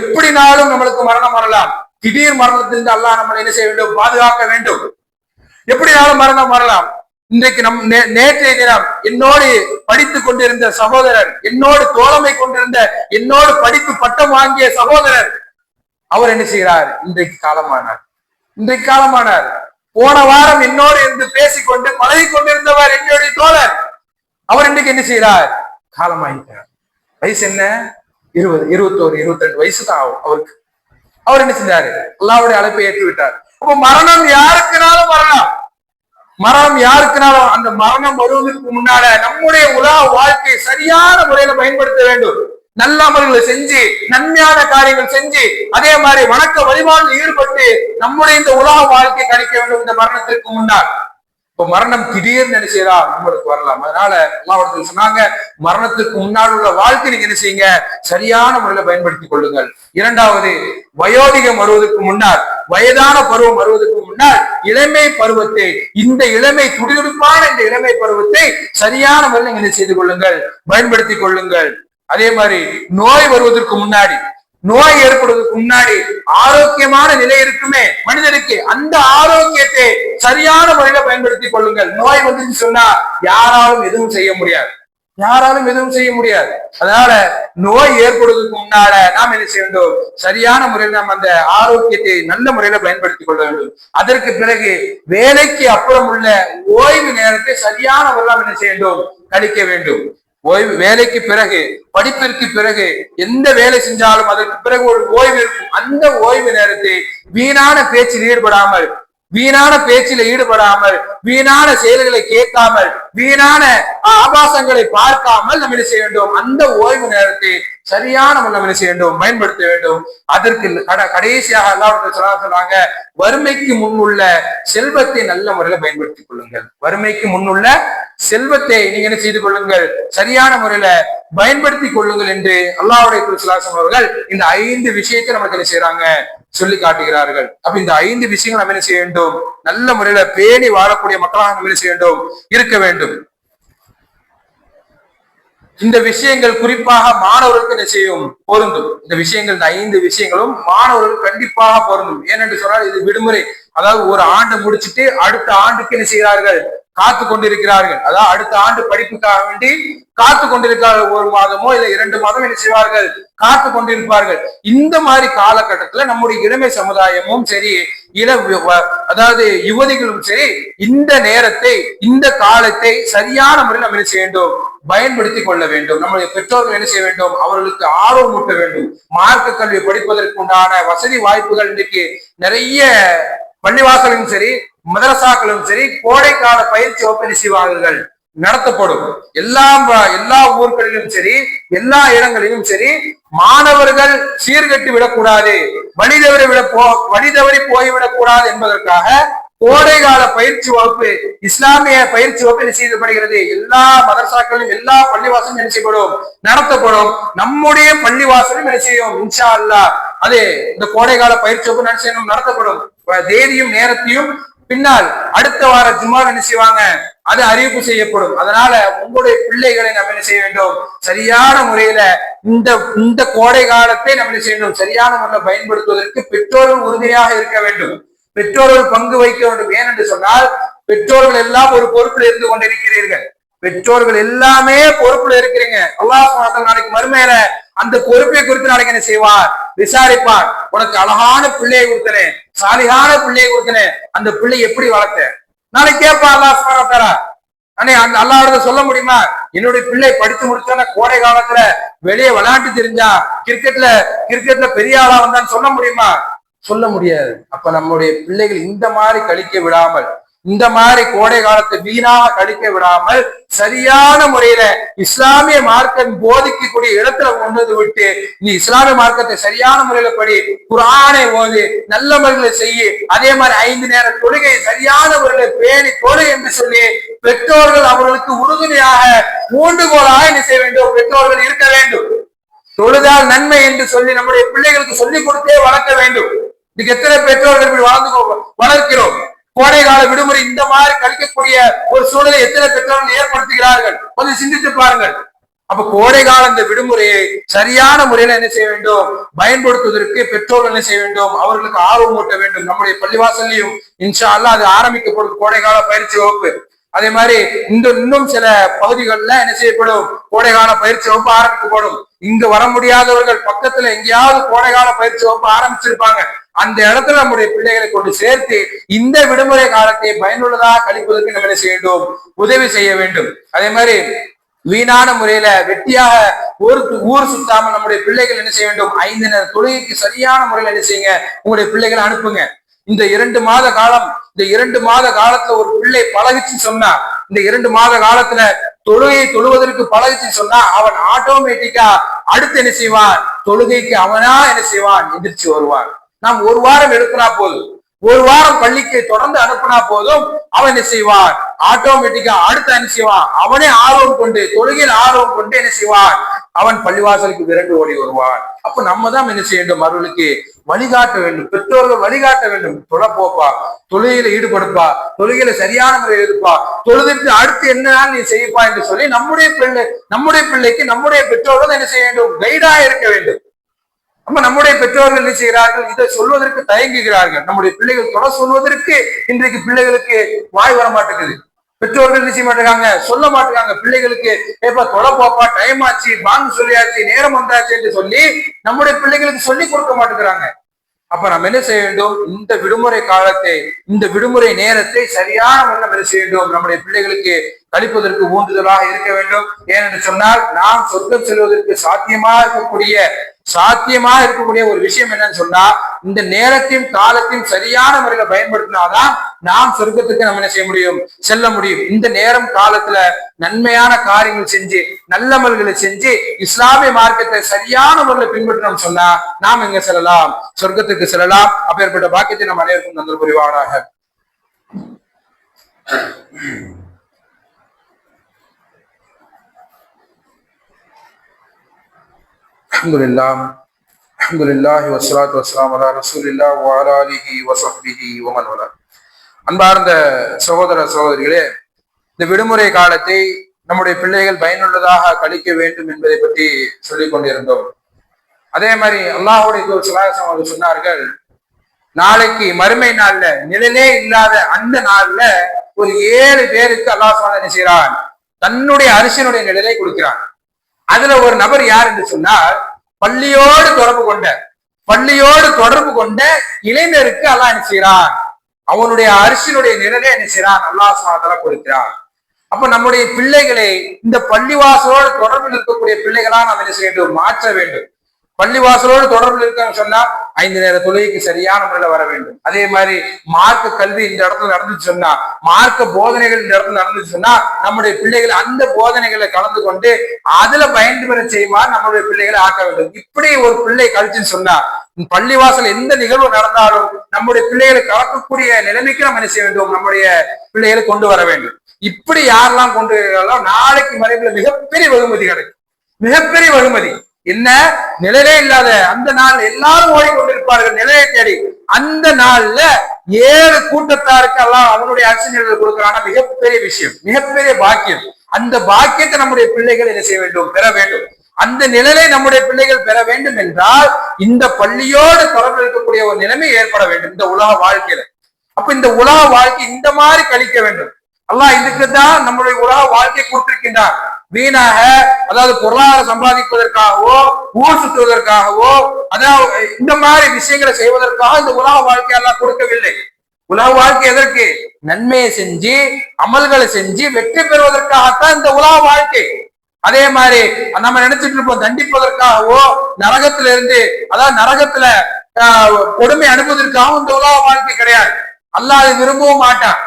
எப்படினாலும் நம்மளுக்கு மரணம் வரலாம். திடீர் மரணத்திலிருந்து அல்லாஹ் நம்மளை என்ன செய்ய வேண்டும்? பாதுகாக்க வேண்டும். எப்படினாலும் மரணம் வரலாம். இன்றைக்கு நேற்றைய தினம் என்னோடு படித்துக் கொண்டிருந்த சகோதரர், என்னோடு தோழமை கொண்டிருந்த, என்னோடு படித்து பட்டம் வாங்கிய சகோதரர், அவர் என்ன செய்கிறார்? இன்றைக்கு காலமானார். இன்றைக்கு காலமானார். போன வாரம் என்னோடு இருந்து பேசிக்கொண்டு பழகி கொண்டிருந்தவர் என்னுடைய தோழர், அவர் இன்றைக்கு என்ன செய்கிறார்? காலமாகிட்டார். வயசு என்ன? 20, 21, 22 வயசு தான் ஆகும் அவருக்கு. அவர் என்ன செஞ்சாரு? அல்லாஹ்வுடைய அழைப்பை ஏற்று விட்டார். அப்ப மரணம் யாருக்குனாலும் வரலாம். மரணம் யாருக்குனாலும் அந்த மரணம் வருவதற்கு முன்னால நம்முடைய உலக வாழ்க்கையை சரியான முறையில பயன்படுத்த வேண்டும். நல்ல அமல்களை செஞ்சு, நன்மையான காரியங்கள் செஞ்சு, அதே மாதிரி வணக்க வழிபாட்டில் ஈடுபட்டு நம்முடைய இந்த உலக வாழ்க்கை கழிக்க வேண்டும் இந்த மரணத்திற்கு முன்னால். இப்ப மரணம் திடீர்னு என்ன செய்யறா? நம்மளுக்கு வரலாம். அதனால அல்லாஹ் சொன்னாங்க, மரணத்துக்கு முன்னால் உள்ள வாழ்க்கை நீங்க என்ன செய்யுங்க? சரியான முறையில பயன்படுத்திக் கொள்ளுங்கள். 2வது, வயோதிகம் வருவதற்கு முன்னால், வயதான பருவம் வருவதற்கு முன்னால் இளமை பருவத்தை, இந்த இளமை துடிதுடிப்பான இந்த இளமை பருவத்தை சரியான முறையில் நீங்க என்ன செய்து கொள்ளுங்கள்? பயன்படுத்திக் கொள்ளுங்கள். அதே மாதிரி நோய் வருவதற்கு முன்னாடி, நோய் ஏற்படுவதற்கு முன்னாடி ஆரோக்கியமான நிலை இருக்குமே மனிதனுக்கு, அந்த ஆரோக்கியத்தை சரியான முறையில பயன்படுத்திக் கொள்ளுங்கள். நோய் வந்து சொன்னா யாராலும் எதுவும் செய்ய முடியாது. யாராலும் எதுவும் செய்ய முடியாது. அதனால நோய் ஏற்படுவதற்கு முன்னால நாம் என்ன செய்ய வேண்டும்? சரியான முறையில் நாம் அந்த ஆரோக்கியத்தை நல்ல முறையில பயன்படுத்திக் கொள்ள வேண்டும். அதற்கு பிறகு வேலைக்கு அப்புறம் உள்ள ஓய்வு நேரத்தை சரியான முறையில் என்ன செய்ய வேண்டும்? கழிக்க வேண்டும். ஓய்வு, வேலைக்கு பிறகு, படிப்பிற்கு பிறகு எந்த வேலை செஞ்சாலும் அதற்கு பிறகு ஒரு ஓய்வு இருக்கும். அந்த ஓய்வு நேரத்தை வீணான பேச்சில் ஈடுபடாமல், வீணான செயல்களை கேட்காமல், வீணான ஆபாசங்களை பார்க்காமல் நம்ம என்ன செய்ய வேண்டும்? அந்த ஓய்வு நேரத்தை சரியான நம்ம என்ன செய்ய வேண்டும்? பயன்படுத்த வேண்டும். அதற்கு கடைசியாக அல்லாஹ் சொன்னாங்க, வறுமைக்கு முன்னுள்ள செல்வத்தை நல்ல முறையில பயன்படுத்திக் கொள்ளுங்கள். வறுமைக்கு முன்னுள்ள செல்வத்தை நீங்க என்ன செய்து கொள்ளுங்கள்? சரியான முறையில பயன்படுத்திக் கொள்ளுங்கள் என்று அல்லாஹ்வுடைய தூதர் அவர்கள் இந்த 5 விஷயத்தை நமக்கு என்ன செய்யறாங்க? சொல்லி காட்டுகிறார்கள். அப்ப இந்த 5 விஷயங்கள் நம்ம என்ன செய்ய வேண்டும்? நல்ல முறையில பேணி வாழக்கூடிய மக்களாக நம்ம என்ன செய்ய வேண்டும்? இருக்க வேண்டும். இந்த விஷயங்கள் குறிப்பாக மாணவர்களுக்கு என்ன செய்யும்? பொருந்தும். இந்த விஷயங்கள், இந்த 5 விஷயங்களும் மாணவர்களுக்கு கண்டிப்பாக பொருந்தும். ஏனென்று சொன்னால் இது விடுமுறை, அதாவது ஒரு ஆண்டு முடிச்சுட்டு அடுத்த ஆண்டுக்கு என்ன செய்கிறார்கள்? காத்து கொண்டிருக்கிறார்கள். அதாவது அடுத்த ஆண்டு படிப்புக்காக வேண்டி காத்து கொண்டிருக்கிறார்கள். 1 மாதமோ இல்ல 2 மாதம் என்ன செய்வார்கள்? காத்து கொண்டிருப்பார்கள். இந்த மாதிரி காலகட்டத்துல நம்முடைய இளமை சமுதாயமும் சரி, அதாவது யுவதிகளும் சரி, இந்த நேரத்தை, இந்த காலத்தை சரியான முறையில் நம்ம என்ன செய்ய வேண்டும்? பயன்படுத்தி கொள்ள வேண்டும். நம்முடைய பெற்றோர்கள் என்ன செய்ய வேண்டும்? அவர்களுக்கு ஆர்வம் ஊட்ட வேண்டும். மார்க்க கல்வி படிப்பதற்கு உண்டான வசதி வாய்ப்புகள் இன்றைக்கு நிறைய பள்ளிவாசலும் சரி, மதரசாக்களும் சரி, கோடைக்கால பயிற்சி வகுப்பு செய்வார்கள் நடத்தப்படும். எல்லா ஊர்களிலும் சரி, எல்லா இடங்களிலும் சரி, மாணவர்கள் சீர்கட்டு விடக்கூடாது, வழி தவறி போய்விடக் கூடாது என்பதற்காக கோடைகால பயிற்சி வகுப்பு, இஸ்லாமிய பயிற்சி வகுப்பு என்ன செய்யப்படுகிறது? எல்லா மதரசாக்களிலும், எல்லா பள்ளிவாசலும் என்ன செய்யப்படும்? நடத்தப்படும். நம்முடைய பள்ளிவாசலும் என்ன செய்யும்? இன்ஷா அல்லாஹ் அது இந்த கோடைகால பயிற்சி வகுப்பு என்ன செய்யணும்? நடத்தப்படும். தேதியும் நேரத்தையும் பின்னால் அடுத்த வார ஜும்மா என்ன செய்வாங்க? அது அறிவிப்பு செய்யப்படும். அதனால உங்களுடைய பிள்ளைகளை நம்ம என்ன செய்ய வேண்டும்? சரியான முறையில இந்த கோடை காலத்தை நம்ம என்ன செய்யணும்? சரியான முறையில் பயன்படுத்துவதற்கு பெற்றோர்கள் உறுதியாக இருக்க வேண்டும். பெற்றோர்கள் பங்கு வகிக்க வேண்டும். ஏனென்று சொன்னால் பெற்றோர்கள் எல்லாம் ஒரு பொறுப்புல இருந்து கொண்டிருக்கிறீர்கள். பெற்றோர்கள் எல்லாமே பொறுப்புல இருக்கிறீங்க. அல்லாஹ் சுப்ஹானஹு வ தஆலா நாளைக்கு மறுமையில அந்த பொறுப்பை குறித்து நாளைக்கு என்ன செய்வார்? விசாரிப்பார். உனக்கு அழகான பிள்ளையை கொடுத்தனே, சாலிகான பிள்ளையை கொடுத்தனே, அந்த பிள்ளை எப்படி வளர்த்த? நாளைக்கு கேட்பா அல்லாஹ் சுப்ஹானஹு வ தஆலா. அந்த அல்லாஹ்விட சொல்ல முடியுமா? என்னுடைய பிள்ளை படித்து முடிச்சோன்னா கோடை காலத்துல வெளியே விளையாட்டு தெரிஞ்சா, கிரிக்கெட்ல பெரிய ஆளா வந்தான்னு சொல்ல முடியுமா? சொல்ல முடியாது. அப்ப நம்முடைய பிள்ளைகள் இந்த மாதிரி கழிக்க விடாமல், இந்த மாதிரி கோடை காலத்தை வீணாக கழிக்க விடாமல் சரியான முறையில இஸ்லாமிய மார்க்கம் போதிக்கக்கூடிய இடத்துல கொண்டு வந்து விட்டு, நீ இஸ்லாமிய மார்க்கத்தை சரியான முறையில படி, குர்ஆனை ஓது, நல்ல முறையில செய்ய, அதே மாதிரி 5 நேர தொழுகை சரியான முறையில பேணி தொழு என்று சொல்லி பெற்றோர்கள் அவர்களுக்கு உறுதுணையாக ஊண்டுகோலாக என்ன செய்ய வேண்டும்? பெற்றோர்கள் இருக்க வேண்டும். தொழுதால் நன்மை என்று சொல்லி நம்முடைய பிள்ளைகளுக்கு சொல்லிக் கொடுத்தே வளர்க்க வேண்டும். இதுக்கு எத்தனை பெற்றோர்கள் வளர்க்கிறோம்? கோடை கால விடுமுறை இந்த மாதிரி கழிக்கக்கூடிய ஒரு சூழலை எத்தனை பெற்றோர்கள் ஏற்படுத்துகிறார்கள்? கொஞ்சம் சிந்தித்து பாருங்கள். அப்ப கோடை கால இந்த விடுமுறையை சரியான முறையில என்ன செய்ய வேண்டும்? பயன்படுத்துவதற்கு பெற்றோர்கள் என்ன செய்ய வேண்டும்? அவர்களுக்கு ஆர்வம் ஊட்ட வேண்டும். நம்முடைய பள்ளிவாசல்லையும் இன்ஷா அல்லாஹ் அது ஆரம்பிக்கப்படும் கோடை கால பயிற்சி வகுப்பு. அதே மாதிரி இன்னும் சில பகுதிகளில் என்ன செய்யப்படும்? கோடைகால பயிற்சி வகுப்பு ஆரம்பிக்கப்படும். இங்க வர முடியாதவர்கள் பக்கத்துல எங்கேயாவது கோடைகால பயிற்சி வகுப்பு ஆரம்பிச்சிருப்பாங்க. அந்த இடத்துல நம்முடைய பிள்ளைகளை கொண்டு சேர்த்து இந்த விடுமுறை காலத்தை பயனுள்ளதாக கழிப்பதற்கு நம்ம என்ன செய்ய வேண்டும்? உதவி செய்ய வேண்டும். அதே மாதிரி வீணான முறையில வெட்டியாக ஊர் சுத்தாம நம்முடைய பிள்ளைகள் என்ன செய்ய வேண்டும்? 5 நேர தொழுகைக்கு சரியான முறையில என்ன செய்யுங்க? உங்களுடைய பிள்ளைகளை அனுப்புங்க. இந்த 2 மாத காலம், இந்த 2 மாத காலத்துல ஒரு பிள்ளை பழகிச்சு சொன்னா, இந்த 2 மாத காலத்துல தொழுகையை தொழுவதற்கு பழகிச்சு சொன்னா, அவன் ஆட்டோமேட்டிக்கா அடுத்து என்ன செய்வான்? தொழுகைக்கு அவனா என்ன செய்வான்? எதிர்த்து வருவான். நாம் 1 வாரம் எடுக்கினா போதும், 1 வாரம் பள்ளிக்கு தொடர்ந்து அனுப்பினா போதும், அவன் என்ன செய்வான்? ஆட்டோமேட்டிக்கா அடுத்து என்ன செய்வான்? அவனே ஆர்வம் கொண்டு, தொழுகையில் ஆர்வம் கொண்டு என்ன செய்வான்? அவன் பள்ளிவாசலுக்கு விரண்டு ஓடி வருவான். அப்ப நம்ம தான் என்ன செய்ய வேண்டும்? அவர்களுக்கு வழிகாட்ட வேண்டும். பெற்றோர்கள் வழிகாட்ட வேண்டும். தொழப்போப்பா, தொழுகையில ஈடுபடுப்பா, தொழுகையில சரியான முறையில் இருப்பா, தொழுதுட்டு அடுத்து என்ன நீ செய்யப்பா என்று சொல்லி நம்முடைய பிள்ளைக்கு நம்முடைய பெற்றோர்கள் என்ன செய்ய வேண்டும்? கைடா இருக்க வேண்டும். நம்ம நம்முடைய பெற்றோர்கள் என்ன செய்கிறார்கள்? இதை சொல்வதற்கு தயங்குகிறார்கள். நம்முடைய பிள்ளைகள் தொட சொல்வதற்கு இன்றைக்கு பிள்ளைகளுக்கு வாய் வர மாட்டேங்குது. பெற்றோர்கள் என்ன செய்ய மாட்டேங்காங்க? சொல்ல மாட்டேங்காங்க பிள்ளைகளுக்கு. ஏப்பா தொட போப்பா, டைம் ஆச்சு, பாங்கு சொல்லியாச்சு, நேரம் வந்தாச்சு என்று சொல்லி நம்முடைய பிள்ளைகளுக்கு சொல்லி கொடுக்க மாட்டேங்கிறாங்க. அப்ப நம்ம என்ன செய்ய வேண்டும்? இந்த விடுமுறை காலத்தை, இந்த விடுமுறை நேரத்தை சரியான முறையில் என்ன செய்ய வேண்டும்? நம்முடைய பிள்ளைகளுக்கு கழிப்பதற்கு ஊன்றுதலாக இருக்க வேண்டும். ஏனென்று சொன்னால், நாம் சொர்க்கம் செல்வதற்கு சாத்தியமா இருக்கக்கூடிய ஒரு விஷயம் என்னன்னு சொன்னா, இந்த நேரத்தையும் காலத்தையும் சரியான முறையில பயன்படுத்தினாதான் நாம் சொர்க்கத்துக்கு நம்ம என்ன செய்ய முடியும்? செல்ல முடியும். இந்த நேரம் காலத்துல நன்மையான காரியங்கள் செஞ்சு, நல்லமல்களை செஞ்சு, இஸ்லாமிய மார்க்கத்தை சரியான முறையில பின்பற்றணும் சொன்னா நாம் எங்க செல்லலாம்? சொர்க்கத்துக்கு செல்லலாம். அப்பேற்பட்ட பாக்கியத்தை நம்ம அனைவருக்கும் நன்றி புரிவானாக. அல்ஹம்துலில்லாஹி வஸ்ஸலாத்து வஸ்ஸலாமு அலா ரசூலில்லாஹி வ அலா ஆலிஹி வ ஸஹ்பிஹி வ மன் வலா. அன்பார்ந்த சகோதர சகோதரிகளே, இந்த விடுமுறை காலத்தை நம்முடைய பிள்ளைகள் பயனுள்ளதாக கழிக்க வேண்டும் என்பதை பற்றி சொல்லிக் கொண்டிருந்தோம். அதே மாதிரி அல்லாஹ்வுடைய தூதர் ஸல்லல்லாஹு அலைஹி வஸல்லம் சொன்னார்கள், நாளைக்கு மறுமை நாள்ல நிழலே இல்லாத அந்த நாள்ல ஒரு 7 பேருக்கு அல்லாஹ் சுப்ஹானஹு என்ன செய்கிறான்? தன்னுடைய அரிசியினுடைய நிழலை கொடுக்கிறான். அதுல ஒரு நபர் யார் என்று சொன்னால், பள்ளியோடு தொடர்பு கொண்ட இளைஞருக்கு அல்லாஹ் என்ன செய்கிறான்? அவனுடைய அரிசியினுடைய நிழலை என்ன செய்கிறான்? அல்லாஹ் சுப்ஹானஹு வ தஆலா கொடுக்கிறான். அப்ப நம்முடைய பிள்ளைகளை இந்த பள்ளிவாசலோடு தொடர்பில் இருக்கக்கூடிய பிள்ளைகளா நாம் என்ன செய்ய வேண்டும்? மாற்ற வேண்டும். பள்ளிவாசலோடு தொடர்பில் இருக்கான்னு சொன்னா 5 நேர தொழுகைக்கு சரியான முறையில வர வேண்டும். அதே மாதிரி மார்க்க கல்வி இந்த இடத்துல நடந்துச்சு சொன்னா, மார்க்க போதனைகள் இந்த இடத்துல நடந்துச்சு சொன்னா, நம்முடைய பிள்ளைகள் அந்த போதனைகளை கலந்து கொண்டு அதுல பயந்து பெற செய்யுமாறு நம்முடைய பிள்ளைகளை ஆக்க வேண்டும். இப்படி ஒரு பிள்ளை கழிச்சுன்னு சொன்னா, பள்ளிவாசல் எந்த நிகழ்வு நடந்தாலும் நம்முடைய பிள்ளைகளை கலக்கக்கூடிய நிலைமைக்கு நம்ம என்ன செய்ய வேண்டும்? நம்முடைய பிள்ளைகளை கொண்டு வர வேண்டும். இப்படி யாரெல்லாம் கொண்டு வராலும் நாளைக்கு மறைவுல மிகப்பெரிய வெகுமதி கிடைக்கும். மிகப்பெரிய வெகுமதி என்ன? நிழலே இல்லாத அந்த நாள் எல்லாரும் ஓடிக்கொண்டிருப்பார்கள் நிலையை தேடி. அந்த நாள்ல 7 கூட்டத்தாருக்கு எல்லாம் அவனுடைய அரிசி நிழல் கொடுக்கிறான மிகப்பெரிய விஷயம், மிகப்பெரிய பாக்கியம். அந்த பாக்கியத்தை நம்முடைய பிள்ளைகள் என்ன செய்ய வேண்டும்? பெற வேண்டும். அந்த நிழலை நம்முடைய பிள்ளைகள் பெற வேண்டும் என்றால் இந்த பள்ளியோடு தொடர்பு இருக்கக்கூடிய ஒரு நிலைமை ஏற்பட வேண்டும் இந்த உலக வாழ்க்கையில. அப்ப இந்த உலக வாழ்க்கை இந்த மாதிரி கழிக்க வேண்டும். அல்லாஹ் இதுக்கு தான் நம்மளுடைய உலக வாழ்க்கை கொடுத்திருக்கின்றார். வீணாக, அதாவது பொருளாதார சம்பாதிப்பதற்காகவோ, ஊர் சுற்றுவதற்காகவோ, அதாவது இந்த மாதிரி விஷயங்களை செய்வதற்காக இந்த உலக வாழ்க்கை எல்லாம் கொடுக்கவில்லை. உலக வாழ்க்கை எதற்கு? நன்மையை செஞ்சு அமல்களை செஞ்சு வெற்றி பெறுவதற்காகத்தான் இந்த உலக வாழ்க்கை. அதே மாதிரி நம்ம நினைச்சிட்டு இருப்போம் தண்டிப்பதற்காகவோ, நரகத்துல இருந்து, அதாவது நரகத்துல கொடுமை அனுப்புவதற்காகவும் இந்த உலக வாழ்க்கை கிடையாது. அல்லாஹ் அதை விரும்பவும் மாட்டான்.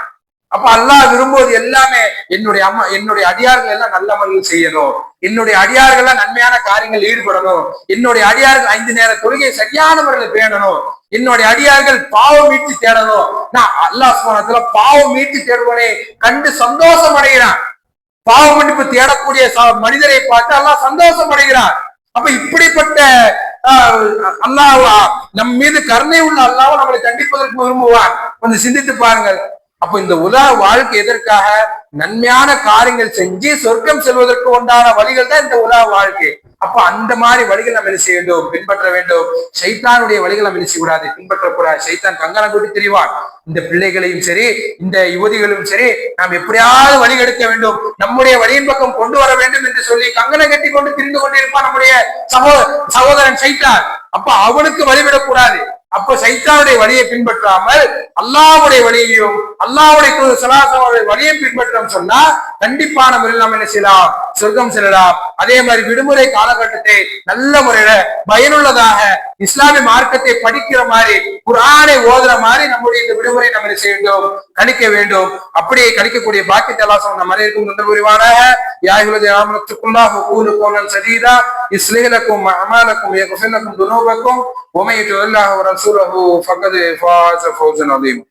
அப்ப அல்லாஹ் விரும்புவது எல்லாமே என்னுடைய அடியார்கள் எல்லாம் நல்ல முறையில் செய்யணும், என்னுடைய அடியார்கள் எல்லாம் நன்மையான காரியங்கள் ஈடுபடணும், என்னுடைய அடியார்கள் 5 நேர தொழுகை சரியான முறையில் பேணணும், என்னுடைய அடியார்கள் பாவம் மீட்டு தேடணும். நான் அல்லாஹ் சுப்ஹானஹு பாவம் மீட்டு தேடுவனை கண்டு சந்தோஷம் அடைகிறான். பாவ மன்னிப்பு தேடக்கூடிய மனிதரை பார்த்து அல்லாஹ் சந்தோஷம் அடைகிறான். அப்ப இப்படிப்பட்ட அல்லாஹ் நம் மீது கருணை உள்ள அல்லாஹ் நம்மளை தண்டிப்பதற்கு விரும்புவான். கொஞ்சம் சிந்தித்து பாருங்கள். அப்ப இந்த உலக வாழ்க்கை எதற்காக? நன்மையான காரியங்கள் செஞ்சு சொர்க்கம் செல்வதற்கு உண்டான வழிகள் தான் இந்த உலக வாழ்க்கை. அப்ப அந்த மாதிரி வழிகள் நம்ம என்ன செய்ய வேண்டும்? பின்பற்ற வேண்டும். சைத்தானுடைய வழிகள் நம்ம என்ன செய்யக்கூடாது? பின்பற்றக்கூடாது. சைத்தான் கங்கணம் கூட்டி தெரிவான். இந்த பிள்ளைகளையும் சரி, இந்த யுவதிகளும் சரி, நாம் எப்படியாவது வழிகெடுக்க வேண்டும், நம்முடைய வழியின் பக்கம் கொண்டு வர வேண்டும் என்று சொல்லி கங்கணம் கட்டி கொண்டு திரிந்து கொண்டிருப்பான் நம்முடைய சகோதரன் சைத்தான். அப்ப அவனுக்கு வழிவிடக்கூடாது. அப்ப சைத்தானுடைய வழியை பின்பற்றாமல் அல்லாஹ்வுடைய வழியையும் அல்லாஹ்வுடைய சலாசனுடைய வழியை பின்பற்றோம் சொன்னா கண்டிப்பான முறையில் நாம் என்ன செய்யலாம்? சொர்க்கம் செல்லலாம். அதே மாதிரி விடுமுறை காலகட்டத்தை நல்ல முறையில பயனுள்ளதாக இஸ்லாமிய மார்க்கத்தை படிக்கிற மாதிரி, குர்ஆனை ஓதுற மாதிரி நம்முடைய இந்த விடுமுறை நம்ம என்ன செய்ய வேண்டும்? கழிக்க வேண்டும். அப்படியே கழிக்கக்கூடிய பாக்கியத்தை அல்லாஹ் நம்ம அனைவருக்கும் நன்மை புரிவானாக. யா அய்யுஹல்லதீன ஆமனூ தக்குல்லாஹ வகூலு கௌலன் சதீதா யுஸ்லிஹ் லக்கும் அஅமாலக்கும் வயக்ஃபிர் லக்கும் துனூபக்கும் வமன் யுத்திஇல்லாஹ வ ரசூலஹு ஃபக்கத் ஃபாஸ ஃபௌஸன் அதீம்.